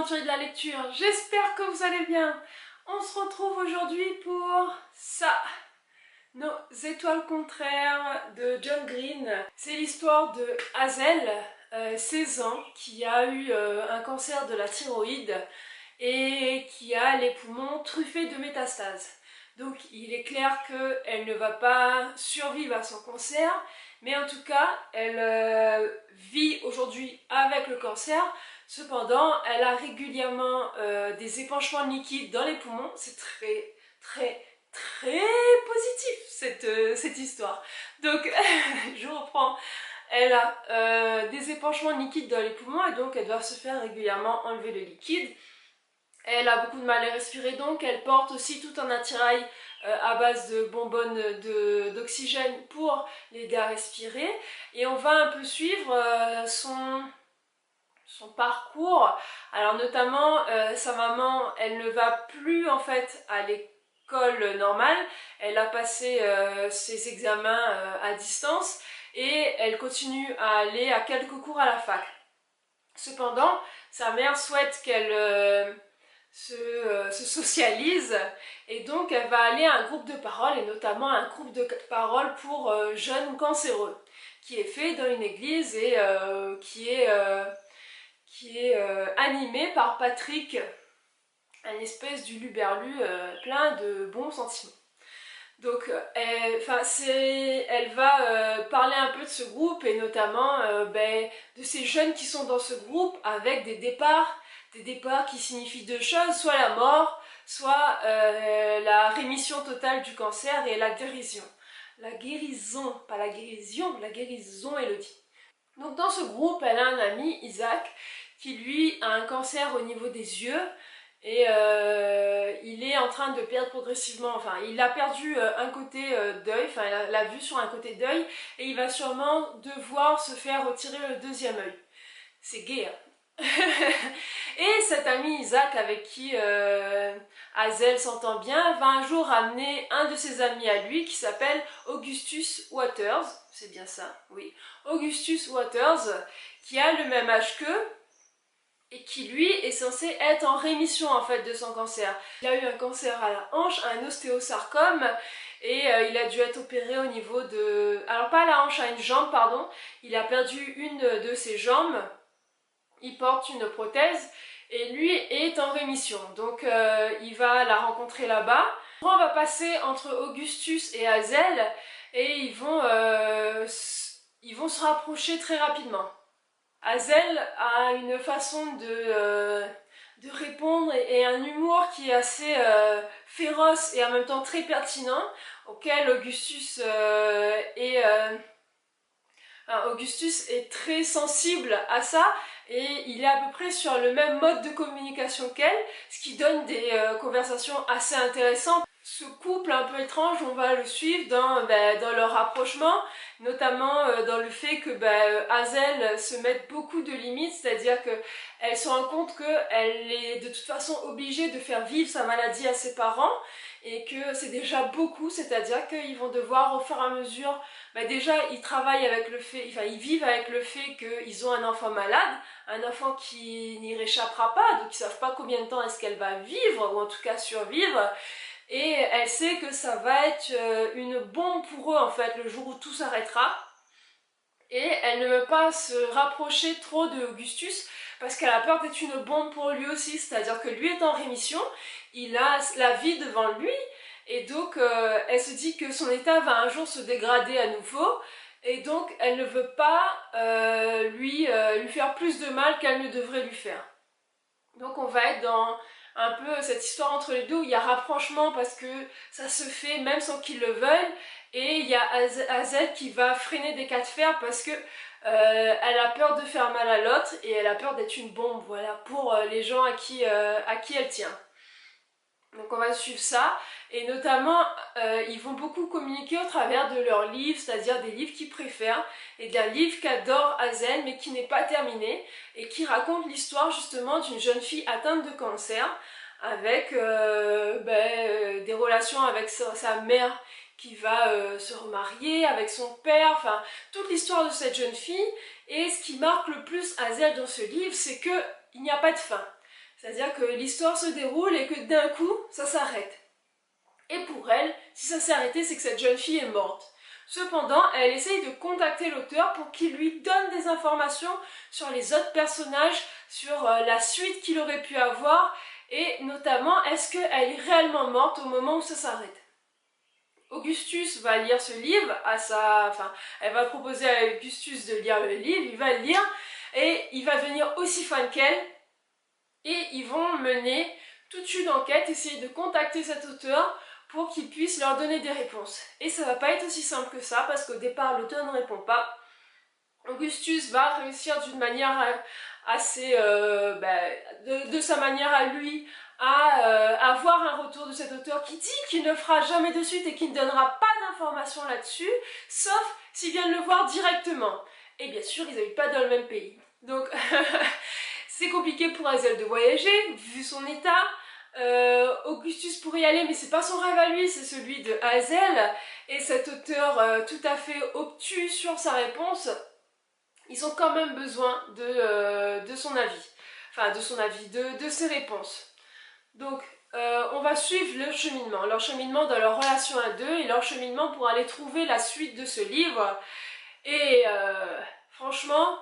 aventuriers de la lecture, j'espère que vous allez bien. On se retrouve aujourd'hui pour ça, Nos étoiles contraires de John Green. C'est l'histoire de Hazel, 16 ans, qui a eu un cancer de la thyroïde et qui a les poumons truffés de métastases. Donc il est clair qu'elle ne va pas survivre à son cancer, mais en tout cas elle vit aujourd'hui avec le cancer. Cependant, elle a régulièrement des épanchements de liquide dans les poumons. C'est très positif cette histoire. Donc je reprends. Elle a des épanchements de liquide dans les poumons et donc elle doit se faire régulièrement enlever le liquide. Elle a beaucoup de mal à respirer, donc elle porte aussi tout un attirail à base de bonbonnes d'oxygène pour l'aider à respirer. Et on va un peu suivre son parcours. Alors notamment, sa maman, elle ne va plus en fait à l'école normale. Elle a passé ses examens à distance et elle continue à aller à quelques cours à la fac. Cependant, sa mère souhaite qu'elle se socialise et donc elle va aller à un groupe de parole et notamment un groupe de parole pour jeunes cancéreux qui est fait dans une église et qui est animé par Patrick, un espèce d'huluberlu plein de bons sentiments. Donc elle va parler un peu de ce groupe et notamment de ces jeunes qui sont dans ce groupe avec des départs qui signifient deux choses, soit la mort, soit la rémission totale du cancer et la guérison. La guérison, pas la guérison, la guérison, Elodie. Donc dans ce groupe, elle a un ami, Isaac, qui lui a un cancer au niveau des yeux et il est en train de perdre progressivement, enfin il a perdu un côté d'œil, enfin la vue sur un côté d'œil et il va sûrement devoir se faire retirer le deuxième œil. C'est gay, hein. Et cet ami Isaac avec qui Hazel s'entend bien va un jour amener un de ses amis à lui qui s'appelle Augustus Waters, c'est bien ça, oui, Augustus Waters, qui a le même âge qu'eux et qui lui est censé être en rémission en fait de son cancer. Il a eu un cancer à la hanche, un ostéosarcome et il a dû être opéré au niveau de... alors pas à la hanche, à une jambe pardon, il a perdu une de ses jambes. Il porte une prothèse et lui est en rémission. Donc il va la rencontrer là-bas. On va passer entre Augustus et Hazel et ils vont se rapprocher très rapidement. Hazel a une façon de répondre et un humour qui est assez féroce et en même temps très pertinent, auquel Augustus est très sensible à ça et il est à peu près sur le même mode de communication qu'elle, ce qui donne des conversations assez intéressantes. Ce couple un peu étrange, on va le suivre dans leur rapprochement, notamment dans le fait que Hazel se mette beaucoup de limites, c'est-à-dire qu'elle se rend compte qu'elle est de toute façon obligée de faire vivre sa maladie à ses parents et que c'est déjà beaucoup, c'est-à-dire qu'ils vont devoir au fur et à mesure, déjà ils travaillent avec le fait, enfin ils vivent avec le fait qu'ils ont un enfant malade, un enfant qui n'y réchappera pas, donc ils savent pas combien de temps est-ce qu'elle va vivre, ou en tout cas survivre, et elle sait que ça va être une bombe pour eux en fait, le jour où tout s'arrêtera, et elle ne veut pas se rapprocher trop de Augustus, parce qu'elle a peur d'être une bombe pour lui aussi, c'est-à-dire que lui est en rémission, il a la vie devant lui, et donc elle se dit que son état va un jour se dégrader à nouveau, et donc elle ne veut pas lui faire plus de mal qu'elle ne devrait lui faire. Donc on va être dans un peu cette histoire entre les deux où il y a rapprochement parce que ça se fait même sans qu'ils le veuillent, et il y a Hazel qui va freiner des cas de fer parce que elle a peur de faire mal à l'autre et elle a peur d'être une bombe, voilà, pour les gens à qui elle tient. Donc on va suivre ça, et notamment ils vont beaucoup communiquer au travers de leurs livres, c'est-à-dire des livres qu'ils préfèrent, et d'un livre qu'adore Hazel mais qui n'est pas terminé, et qui raconte l'histoire justement d'une jeune fille atteinte de cancer, avec des relations avec sa mère qui va se remarier, avec son père, enfin toute l'histoire de cette jeune fille. Et ce qui marque le plus Hazel dans ce livre, c'est qu'il n'y a pas de fin. C'est-à-dire que l'histoire se déroule et que d'un coup, ça s'arrête. Et pour elle, si ça s'est arrêté, c'est que cette jeune fille est morte. Cependant, elle essaye de contacter l'auteur pour qu'il lui donne des informations sur les autres personnages, sur la suite qu'il aurait pu avoir, et notamment, est-ce qu'elle est réellement morte au moment où ça s'arrête. Augustus va lire ce livre, elle va proposer à Augustus de lire le livre, il va le lire, et il va devenir aussi fan qu'elle, et ils vont mener toute une enquête, essayer de contacter cet auteur pour qu'il puisse leur donner des réponses. Et ça va pas être aussi simple que ça, parce qu'au départ, l'auteur ne répond pas. Augustus va réussir d'une manière assez... de sa manière à lui, à avoir un retour de cet auteur qui dit qu'il ne fera jamais de suite et qu'il ne donnera pas d'informations là-dessus, sauf s'ils viennent le voir directement. Et bien sûr, ils n'habitent pas dans le même pays. Donc, c'est compliqué pour Hazel de voyager, vu son état. Augustus pourrait y aller, mais c'est pas son rêve à lui, c'est celui de Hazel. Et cet auteur tout à fait obtus sur sa réponse, ils ont quand même besoin de son avis. Enfin, de son avis, de ses réponses. Donc, on va suivre leur cheminement dans leur relation à deux et leur cheminement pour aller trouver la suite de ce livre. Et franchement,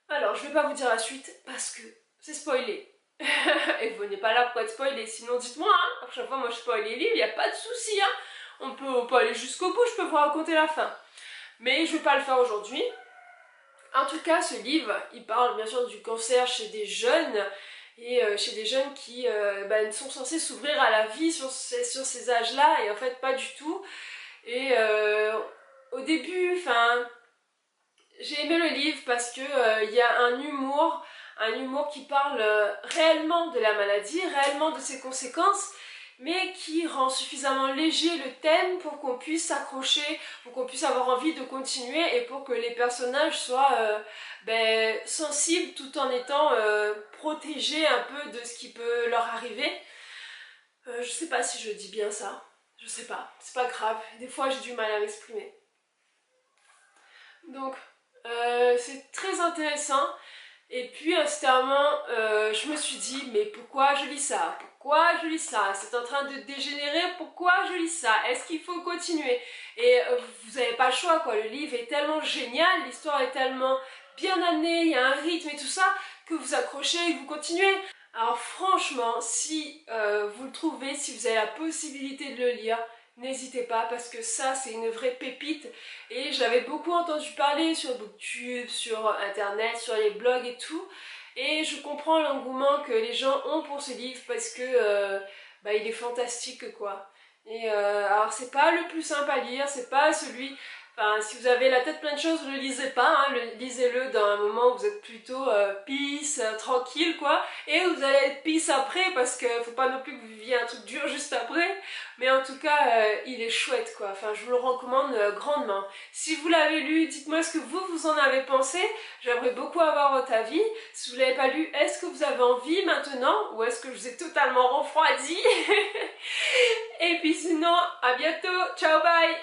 alors je vais pas vous dire la suite parce que c'est spoilé. Et vous n'êtes pas là pour être spoilé, sinon dites-moi, hein, à chaque fois moi je spoil les livres, il n'y a pas de souci, hein. On peut aller jusqu'au bout, je peux vous raconter la fin. Mais je ne vais pas le faire aujourd'hui. En tout cas, ce livre, il parle bien sûr du cancer chez des jeunes, et chez des jeunes qui sont censés s'ouvrir à la vie sur ces âges-là, et en fait pas du tout. Et au début, j'ai aimé le livre parce que y a un humour qui parle réellement de la maladie, réellement de ses conséquences, mais qui rend suffisamment léger le thème pour qu'on puisse s'accrocher, pour qu'on puisse avoir envie de continuer et pour que les personnages soient sensibles tout en étant protégés un peu de ce qui peut leur arriver. Je sais pas si je dis bien ça, je sais pas, c'est pas grave, des fois j'ai du mal à m'exprimer. Donc, c'est très intéressant. Et puis à un certain moment, je me suis dit, mais pourquoi je lis ça? Pourquoi je lis ça? C'est en train de dégénérer, pourquoi je lis ça? Est-ce qu'il faut continuer? Et vous n'avez pas le choix, quoi. Le livre est tellement génial, l'histoire est tellement bien amenée, il y a un rythme et tout ça, que vous accrochez et que vous continuez. Alors franchement, si vous le trouvez, si vous avez la possibilité de le lire, n'hésitez pas parce que ça c'est une vraie pépite et j'avais beaucoup entendu parler sur Booktube, sur internet, sur les blogs et tout et je comprends l'engouement que les gens ont pour ce livre parce que il est fantastique quoi. Et alors c'est pas le plus simple à lire, c'est pas celui... Enfin, si vous avez la tête pleine de choses, ne le lisez pas, hein, lisez-le dans un moment où vous êtes plutôt peace, tranquille quoi, et vous allez être peace après parce que faut pas non plus que vous viviez un truc dur juste après, mais en tout cas il est chouette quoi, enfin je vous le recommande grandement. Si vous l'avez lu, dites-moi ce que vous en avez pensé, j'aimerais beaucoup avoir votre avis. Si vous l'avez pas lu, est-ce que vous avez envie maintenant ou est-ce que je vous ai totalement refroidi? Et puis sinon, à bientôt, ciao bye.